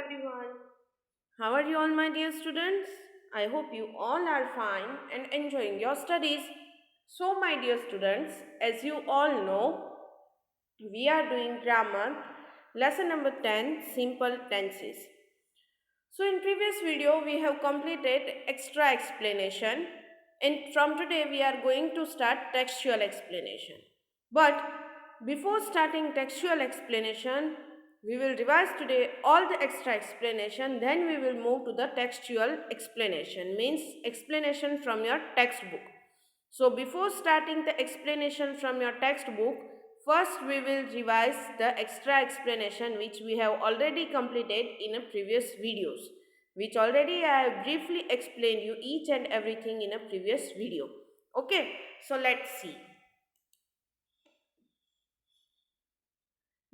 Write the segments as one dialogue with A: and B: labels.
A: everyone. How are you all, my dear students? I hope you all are fine and enjoying your studies. So, my dear students, as you all know, we are doing grammar lesson number 10, simple tenses. So, in previous video, we have completed extra explanation, and from today, we are going to start textual explanation. But before starting textual explanation, we will revise today all the extra explanation, then we will move to the textual explanation, means explanation from your textbook. So before starting the explanation from your textbook, first we will revise the extra explanation which we have already completed in a previous videos, which already I have briefly explained you each and everything in a previous video. Okay, so let's see.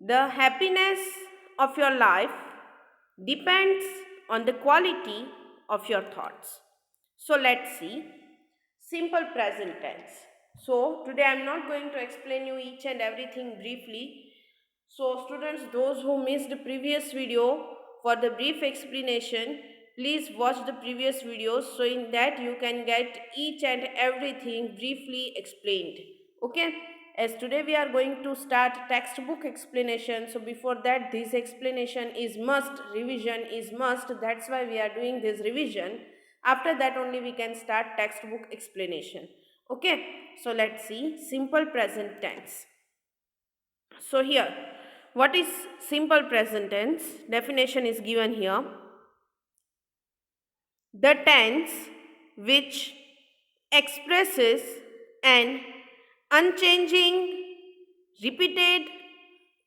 A: The happiness of your life depends on the quality of your thoughts. So let's see. Simple present tense. So today I am not going to explain you each and everything briefly. So students, those who missed the previous video, for the brief explanation, please watch the previous videos, so in that you can get each and everything briefly explained. Okay, as today we are going to start textbook explanation, so before that this explanation is must, revision is must, that's why we are doing this revision. After that only we can start textbook explanation. Okay, so let's see simple present tense. So here, what is simple present tense? Definition is given here. The tense which expresses an unchanging, repeated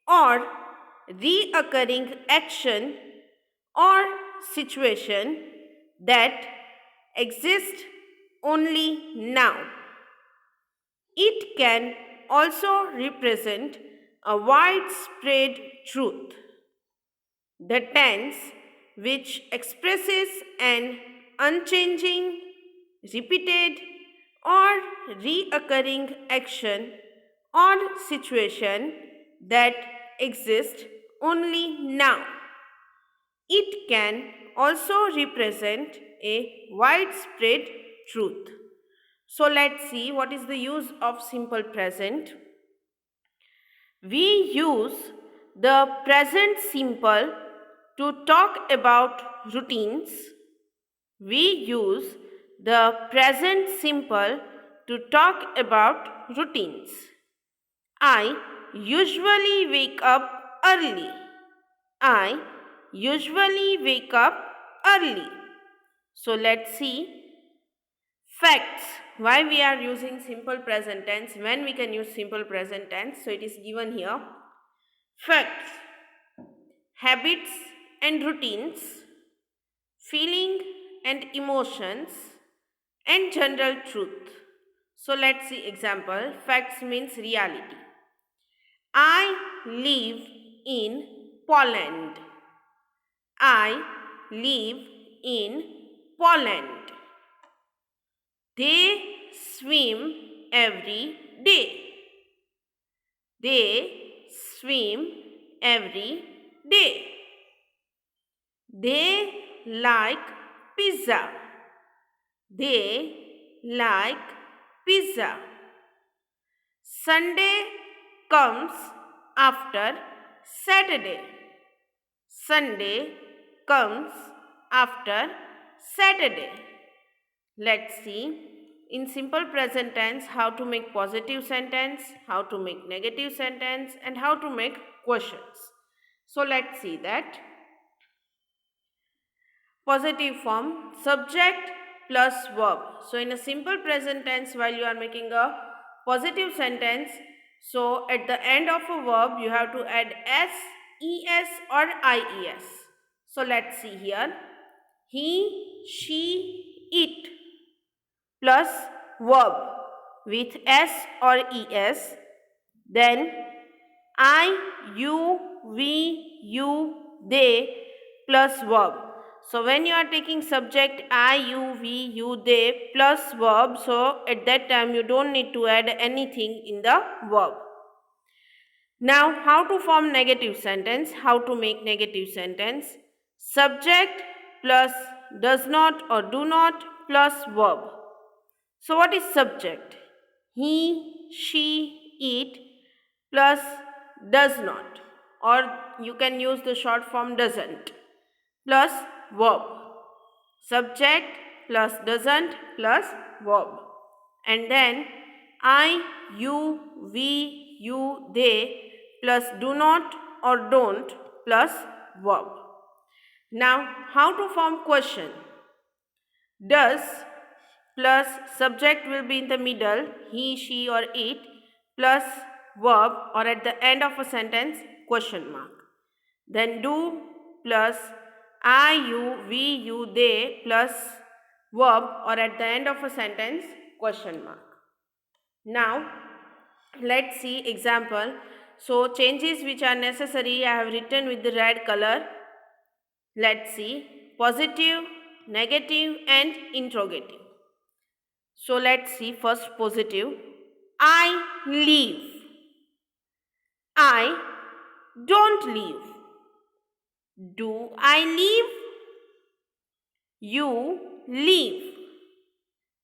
A: or reoccurring action or situation that exists only now. It can also represent a widespread truth. The tense which expresses an unchanging, repeated, or reoccurring action or situation that exists only now. It can also represent a widespread truth. So let's see what is the use of simple present. We use the present simple to talk about routines. We use the present simple to talk about routines. I usually wake up early. I usually wake up early. So let's see facts. Why we are using simple present tense, when we can use simple present tense. So it is given here. Facts, habits and routines, feeling and emotions, and general truth. So let's see example. Facts means reality. I live in Poland. I live in Poland. They swim every day. They swim every day. They like pizza. They like pizza. Sunday comes after Saturday. Sunday comes after Saturday. Let's see in simple present tense how to make positive sentence, how to make negative sentence, and how to make questions. So let's see that. Positive form, subject plus verb. So in a simple present tense, while you are making a positive sentence, so at the end of a verb you have to add s, es or ies. So let's see here. He, she, it plus verb with s or es, then I, you, we, you, they plus verb. So when you are taking subject I, you, we, you, they plus verb, so at that time you don't need to add anything in the verb. Now how to form negative sentence, how to make negative sentence. Subject plus does not or do not plus verb. So what is subject? He, she, it plus does not, or you can use the short form doesn't, plus verb. Subject plus doesn't plus verb. And then I, you, we, you, they plus do not or don't plus verb. Now, how to form question? Does plus subject will be in the middle, he, she or it, plus verb or at the end of a sentence, question mark. Then do plus I, you, we, you, they plus verb or at the end of a sentence, question mark. Now, let's see example. So, changes which are necessary I have written with the red color. Let's see. Positive, negative and interrogative. So, let's see first positive. I leave. I don't leave. Do I leave? You leave.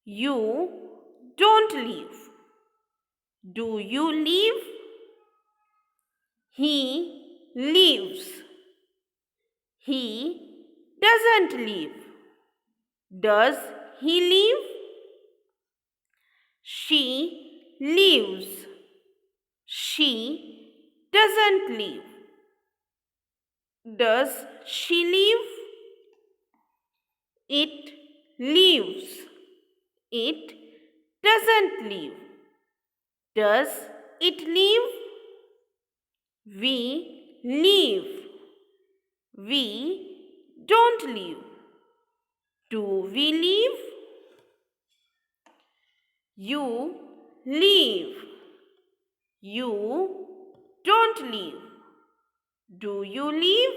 A: You don't leave. Do you leave? He leaves. He doesn't leave. Does he leave? She leaves. She doesn't leave. Does she leave? It leaves. It doesn't leave. Does it leave? We leave. We don't leave. Do we leave? You leave. You don't leave. Do you leave?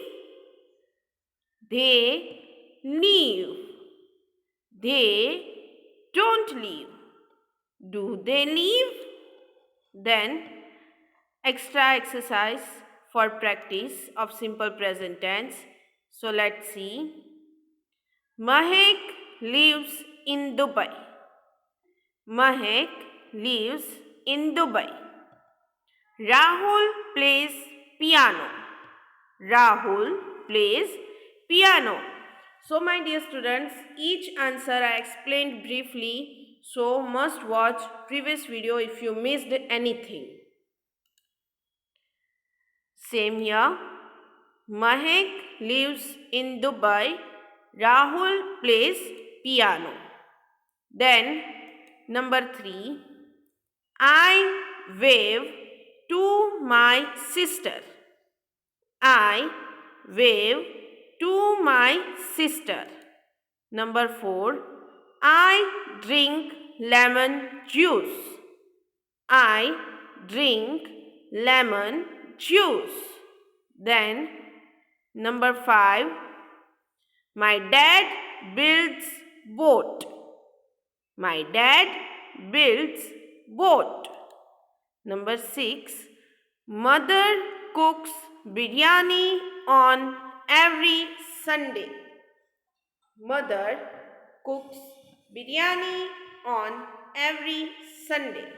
A: They leave. They don't leave. Do they leave? Then, extra exercise for practice of simple present tense. So, let's see. Mahek lives in Dubai. Mahek lives in Dubai. Rahul plays piano. Rahul plays piano. So, my dear students, each answer I explained briefly. So, must watch previous video if you missed anything. Same here. Mahek lives in Dubai. Rahul plays piano. Then, number 3. I wave to my sister. I wave to my sister. Number 4. I drink lemon juice. I drink lemon juice. Then, number 5. My dad builds boat. My dad builds boat. Number 6. Mother cooks biryani on every Sunday. Mother cooks biryani on every Sunday.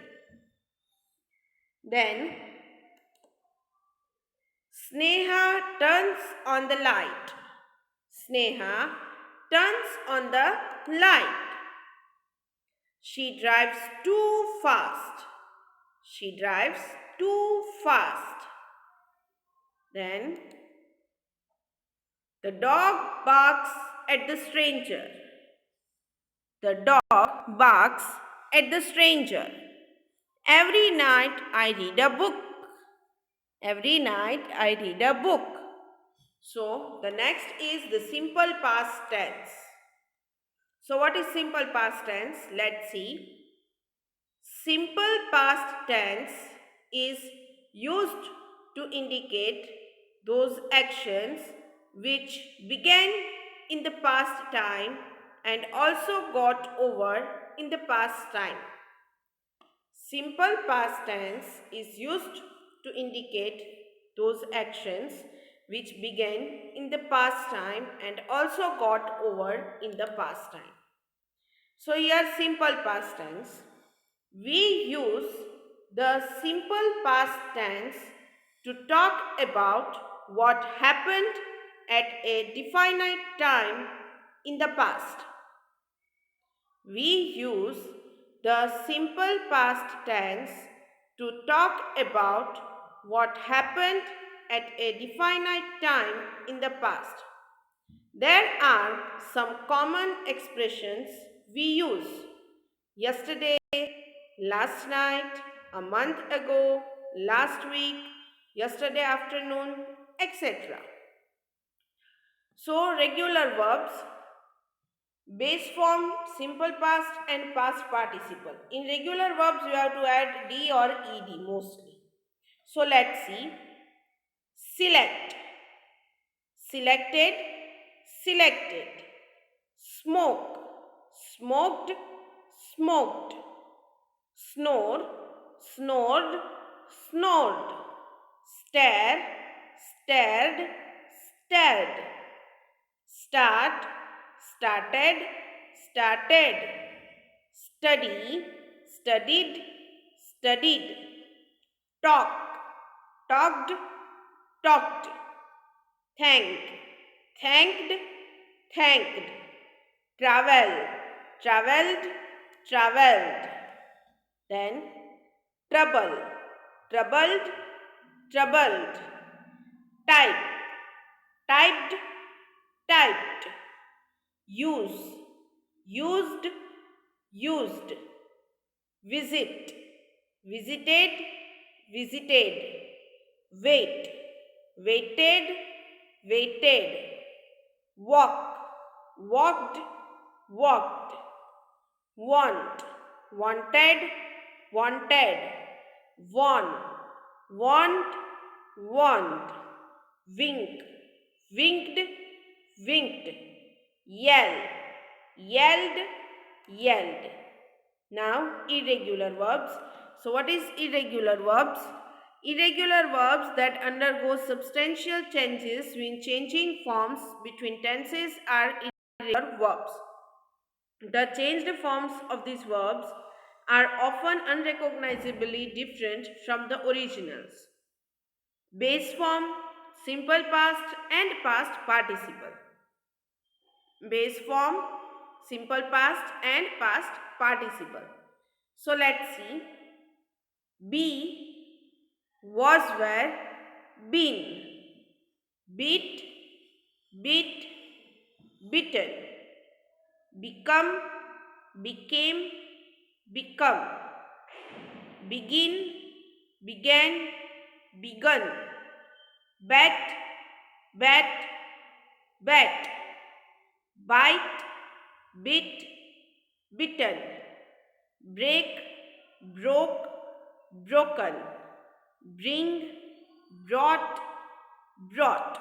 A: Then, Sneha turns on the light. Sneha turns on the light. She drives too fast. She drives too fast. Then, the dog barks at the stranger. The dog barks at the stranger. Every night I read a book. Every night I read a book. So, the next is the simple past tense. So, what is simple past tense? Let's see. Simple past tense is used to indicate those actions which began in the past time and also got over in the past time. Simple past tense is used to indicate those actions which began in the past time and also got over in the past time. So here simple past tense. We use the simple past tense to talk about what happened at a definite time in the past. We use the simple past tense to talk about what happened at a definite time in the past. There are some common expressions we use. Yesterday, last night, a month ago, last week, yesterday afternoon, etc. So, regular verbs, base form, simple past, and past participle. In regular verbs, you have to add D or ED mostly. So, let's see. Select, selected, selected. Smoke, smoked, smoked. Snore, snored, snored. Stare, stared, stared. Start, started, started. Study, studied, studied. Talk, talked, talked. Thank, thanked, thanked. Travel, travelled, travelled. Then trouble, troubled, troubled. Type, typed, typed. Use, used, used. Visit, visited, visited. Wait, waited, waited. Walk, walked, walked. Want, wanted, wanted. Won, want, want. Wink, winked, winked. Yell, yelled, yelled. Now, irregular verbs. So, what is irregular verbs? Irregular verbs that undergo substantial changes when changing forms between tenses are irregular verbs. The changed forms of these verbs are often unrecognizably different from the originals. Base form, simple past, and past participle. Base form, simple past, and past participle. So let's see. Be, was, were, been. Beat, beat, bitten. Become, became, become. Begin, began, begun. Bet, bet, bet. Bite, bit, bitten. Break, broke, broken. Bring, brought, brought.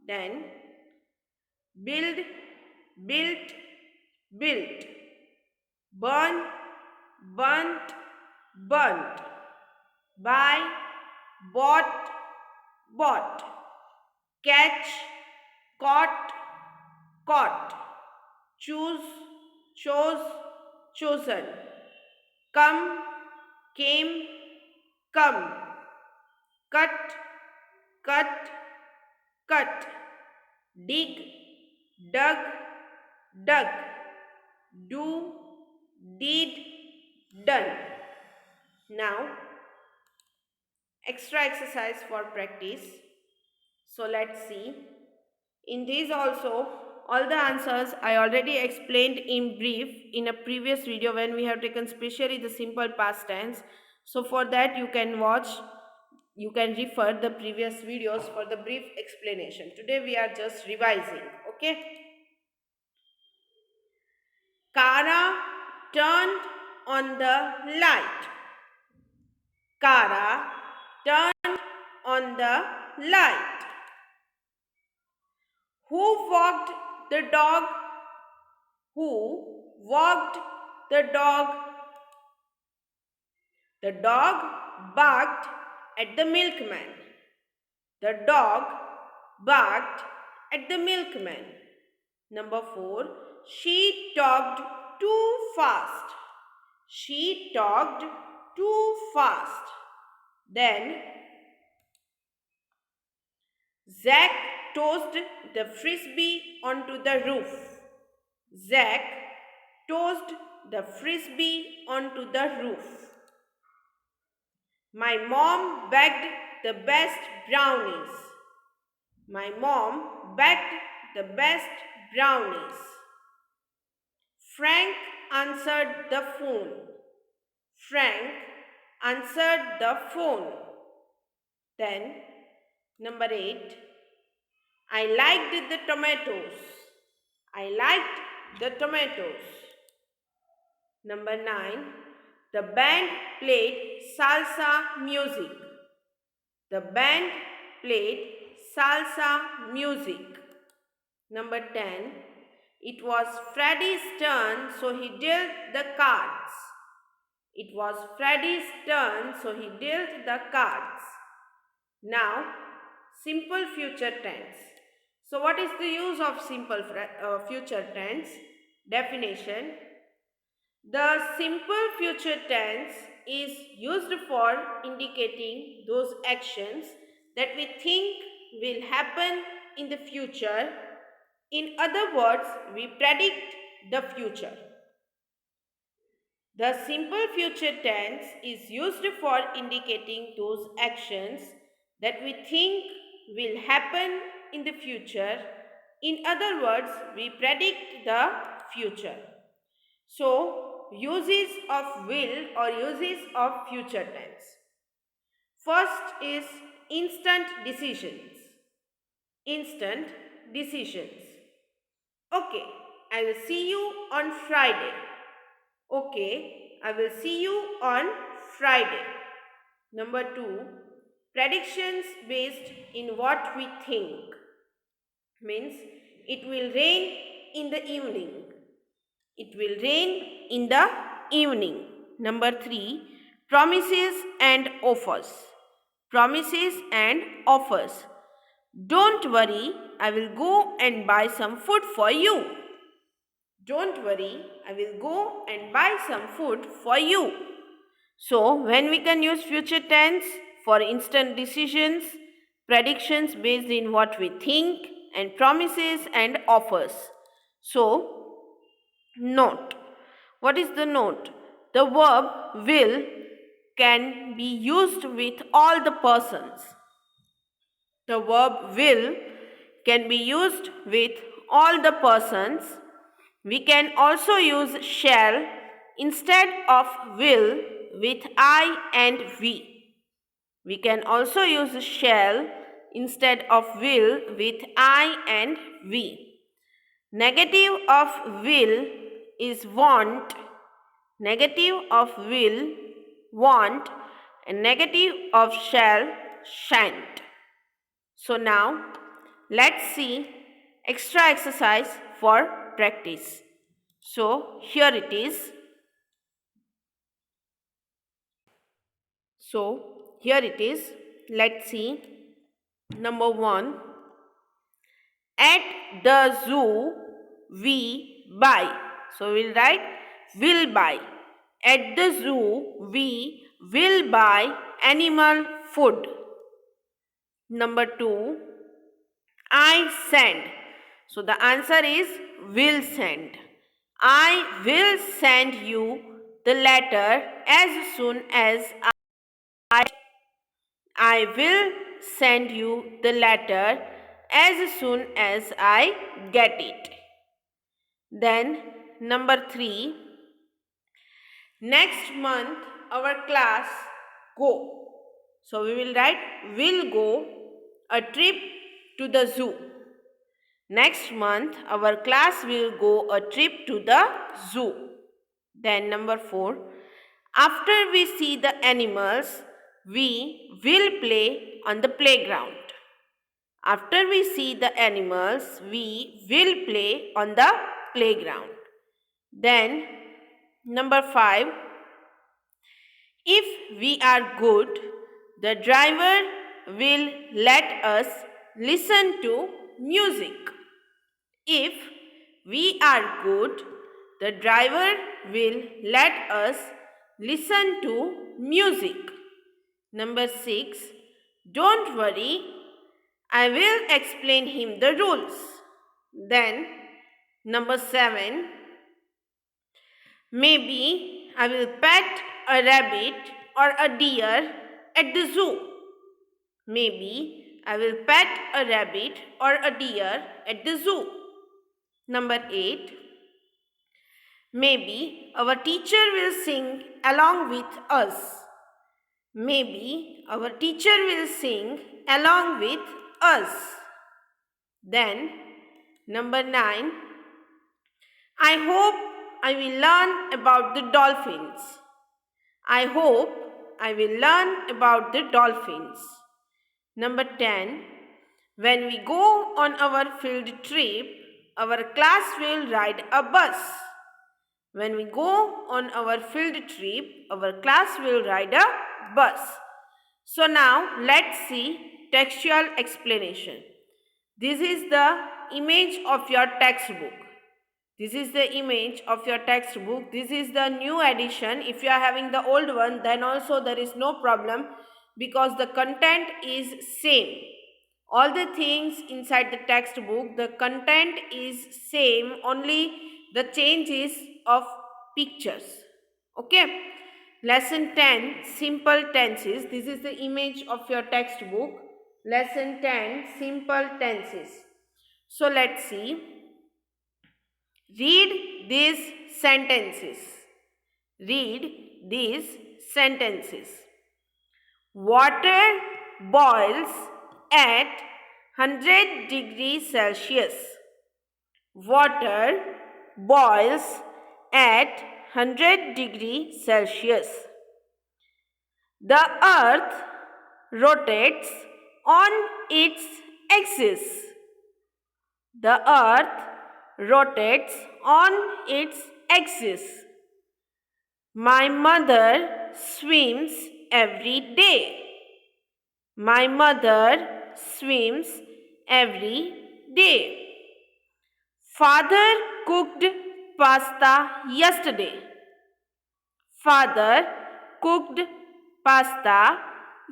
A: Then build, built, built. Burn, burnt, burnt. Buy, bought, bought. Catch, caught, caught. Choose, chose, chosen. Come, came, come. Cut, cut, cut. Dig, dug, dug. Do, did, done. Now, extra exercise for practice. So let's see. In these also, all the answers I already explained in brief in a previous video when we have taken specially the simple past tense. So for that you can refer the previous videos for the brief explanation. Today we are just revising, okay? Kara turned on the light. Kara turned on the light. Who walked the dog? Who walked the dog? The dog barked at the milkman. The dog barked at the milkman. Number 4. She talked too fast. She talked too fast. Then Zack tossed the frisbee onto the roof. Zack tossed the frisbee onto the roof. My mom baked the best brownies. My mom baked the best brownies. Frank answered the phone. Frank answered the phone. Then, number 8. I liked the tomatoes. I liked the tomatoes. Number 9. The band played salsa music. The band played salsa music. Number 10. It was Freddy's turn, so he dealt the cards. It was Freddy's turn, so he dealt the cards. Now, simple future tense. So, what is the use of simple future tense? Definition. The simple future tense is used for indicating those actions that we think will happen in the future. In other words, we predict the future. The simple future tense is used for indicating those actions that we think will happen in the future. In other words, we predict the future. So, uses of will or uses of future tense. First is instant decisions. Instant decisions. Okay, I will see you on Friday. Okay, I will see you on Friday. Number 2, predictions based in what we think. Means it will rain in the evening. It will rain in the evening. Number 3, promises and offers. Promises and offers. Don't worry, I will go and buy some food for you. Don't worry, I will go and buy some food for you. So, when we can use future tense for instant decisions, predictions based in what we think, and promises and offers. So, note. What is the note? The verb will can be used with all the persons. The verb will can be used with all the persons. We can also use shall instead of will with I and we. We can also use shall instead of will with I and we. Negative of will is want. Negative of will, want, and negative of shall, shan't. So now, let's see extra exercise for practice. So, here it is. Let's see. Number 1. At the zoo, we buy. So, we'll write will buy. At the zoo, we will buy animal food. Number 2. I send. So the answer is will send. I will send you the letter as soon as I will send you the letter as soon as I get it. Then number 3. Next month our class go. So we will write will go a trip to the zoo. Next month our class will go a trip to the zoo. Then number 4. After we see the animals, we will play on the playground. After we see the animals, we will play on the playground. Then number 5. If we are good, the driver will let us listen to music. If we are good, the driver will let us listen to music. Number 6. Don't worry, I will explain him the rules. Then, number 7. Maybe I will pet a rabbit or a deer at the zoo. Maybe I will pet a rabbit or a deer at the zoo. Number 8. Maybe our teacher will sing along with us. Maybe our teacher will sing along with us. Then, number 9. I hope I will learn about the dolphins. I hope I will learn about the dolphins. Number 10. When we go on our field trip, our class will ride a bus. When we go on our field trip, our class will ride a bus. So now let's see textual explanation. This is the image of your textbook. This is the image of your textbook. This is the new edition. If you are having the old one, then also there is no problem because the content is same. All the things inside the textbook, the content is same, only the change is of pictures. Okay. Lesson 10, simple tenses. This is the image of your textbook. Lesson 10, simple tenses. So let's see. Read these sentences. Read these sentences. Water boils at 100 degrees Celsius. Water boils at 100 degrees Celsius. The earth rotates on its axis. The earth rotates on its axis. My mother swims every day. My mother swims every day. Father cooked pasta yesterday. Father cooked pasta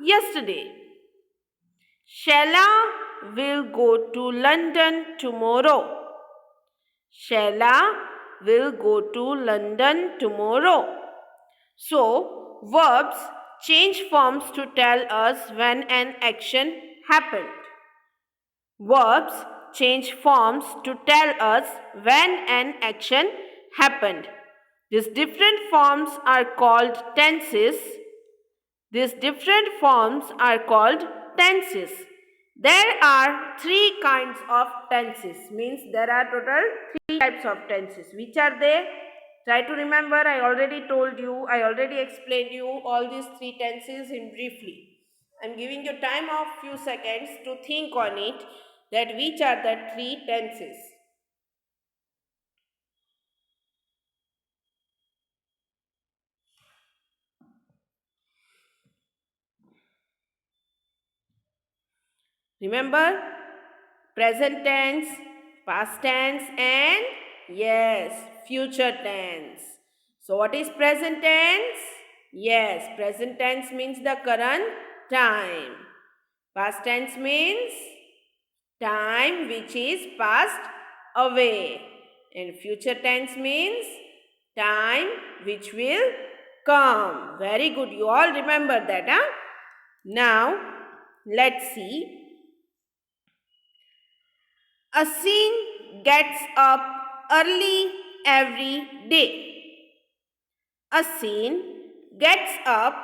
A: yesterday. Shella will go to London tomorrow. Shella will go to London tomorrow. So, verbs change forms to tell us when an action happened. Verbs change forms to tell us when an action happened. These different forms are called tenses. These different forms are called tenses. There are 3 kinds of tenses. Means there are total 3 types of tenses. Which are they? Try to remember. I already told you. I already explained you all these 3 tenses in briefly. I am giving you time of few seconds to think on it, that which are the 3 tenses. Remember, present tense, past tense and yes, future tense. So what is present tense? Yes, present tense means the current time. Past tense means time which is passed away. And future tense means time which will come. Very good. You all remember that, huh? Now, let's see. Asin gets up early every day. Asin gets up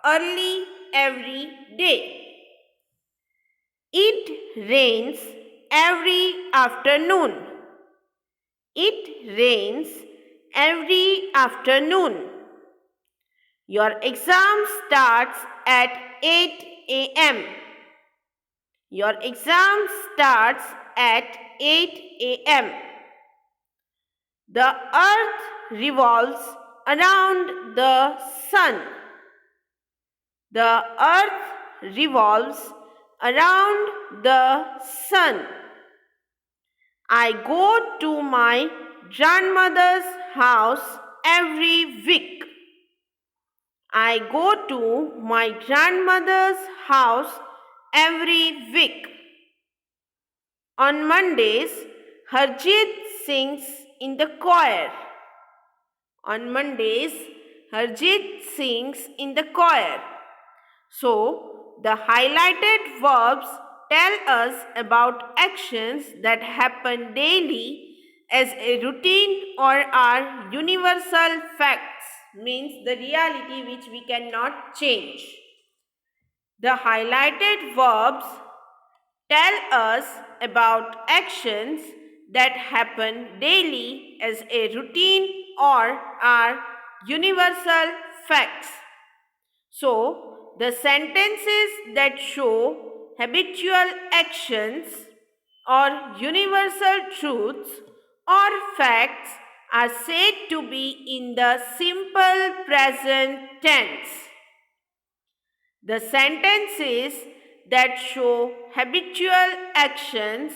A: early every day. It rains every afternoon. It rains every afternoon. Your exam starts at 8 a.m. Your exam starts at 8 a.m. The earth revolves around the sun. The earth revolves around the sun. I go to my grandmother's house every week. I go to my grandmother's house every week. On Mondays, Harjit sings in the choir. On Mondays, Harjit sings in the choir. So, the highlighted verbs tell us about actions that happen daily as a routine or are universal facts, means the reality which we cannot change. The highlighted verbs tell us about actions that happen daily as a routine or are universal facts. So, the sentences that show habitual actions or universal truths or facts are said to be in the simple present tense. The sentences that show habitual actions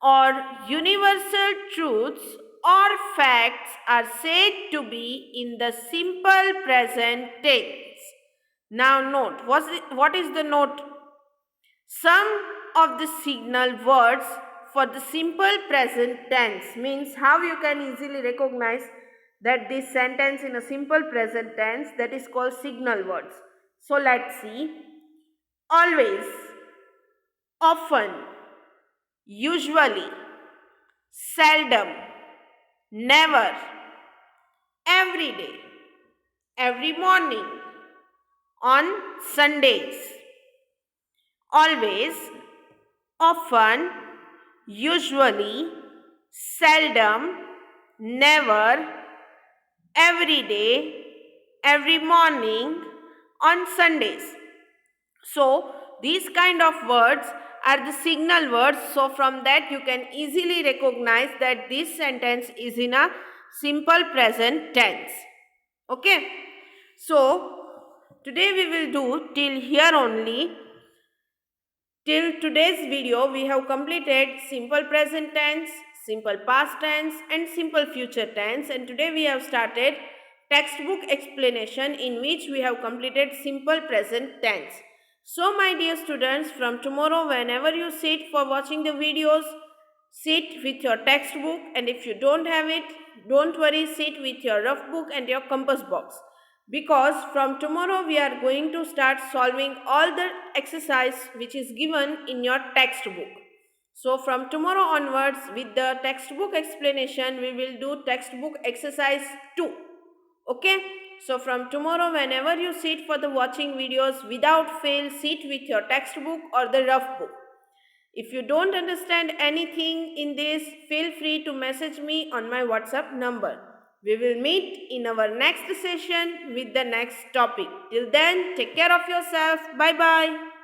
A: or universal truths or facts are said to be in the simple present tense. Now note, what is the note? Some of the signal words for the simple present tense, means how you can easily recognize that this sentence in a simple present tense, that is called signal words. So let's see. Always, often, usually, seldom, never, every day, every morning, on Sundays. Always, often, usually, seldom, never, every day, every morning, on Sundays. So, these kind of words are the signal words. So, from that you can easily recognize that this sentence is in a simple present tense. Okay. So, today we will do till here only. Till today's video, we have completed simple present tense, simple past tense and simple future tense, and today we have started textbook explanation in which we have completed simple present tense. So my dear students, from tomorrow whenever you sit for watching the videos, sit with your textbook, and if you don't have it, don't worry, sit with your rough book and your compass box, because from tomorrow we are going to start solving all the exercise which is given in your textbook. So from tomorrow onwards, with the textbook explanation, we will do textbook exercise 2. Okay, so from tomorrow whenever you sit for the watching videos, without fail sit with your textbook or the rough book. If you don't understand anything in this, feel free to message me on my WhatsApp number. We will meet in our next session with the next topic. Till then, take care of yourself. Bye bye.